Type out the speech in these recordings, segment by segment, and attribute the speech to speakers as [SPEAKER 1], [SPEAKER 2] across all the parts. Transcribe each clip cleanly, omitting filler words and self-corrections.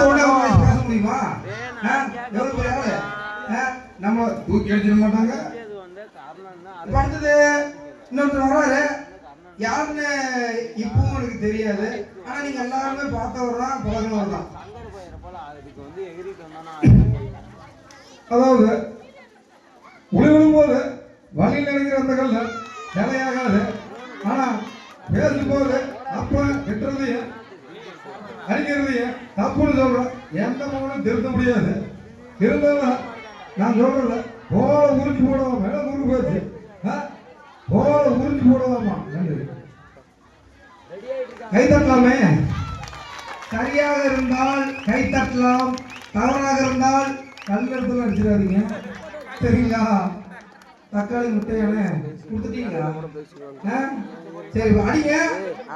[SPEAKER 1] வந்த உடனே பேச முடியுமா? எவ்வளவு பெரிய ஆளு நம்ம தூக்கி அடிச்சிட மாட்டாங்க. அடுத்தது இன்னொருத்தர் வராரு, யாருன்னு இப்பவும் எனக்கு தெரியாது. ஆனா நீங்க எல்லாருமே பார்த்தவர் தான், பழகினவர் தான். அதாவது உழுவிடும் போது வழியில் நினைக்கிற அந்த கல்ல நிலையாகாது. ஆனா பேசும்போது அப்ப கெட்டுறதையும் அடிக்கிறதையும் தப்புன்னு சொல்றேன். எந்த மகனும் திருத்த முடியாது. இருந்தாலும் நான் சொல்றல போல உறிஞ்சு போடுவோம். மேல ஊருக்கு போச்சு போல உறிஞ்சு போடுவாமா. நன்றி. கைத்தட்டலாமே. சரியாக இருந்தால் கைத்தட்டலாம், தவறாக இருந்தால் கல்லெடுத்துல அடிச்சிடாதீங்க. சரிங்களா? தக்காளி முட்டையான கொடுத்துட்டீங்களா? சரி அடிங்க,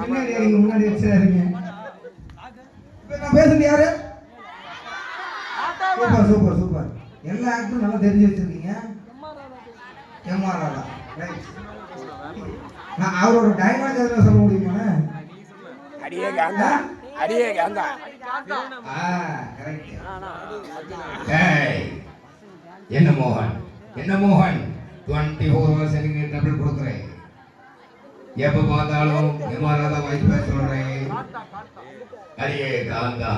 [SPEAKER 1] பின்னாடி அடிங்க, முன்னாடி அடிச்சிடாதீங்க. இப்ப நான் பேசுறது யாரு? Super super super. எல்லா ஆக்டரும் நல்லா தெரிஞ்சு வச்சிருக்கீங்க. எம்ஆர் ராதா. நான் அவரோட டைலாக் எதுவும் சொல்ல முடியுமா?
[SPEAKER 2] அடியே காந்தா, அடியே காந்தா.
[SPEAKER 3] என்ன மோகன், என்ன மோகன், 24 hours நீங்க டபுள் கொடுக்குறேன். எப்ப பார்த்தாலும் எம்ஆர் ராதா வாய்ஸ் பேச சொல்றேன். அடியே காந்தா.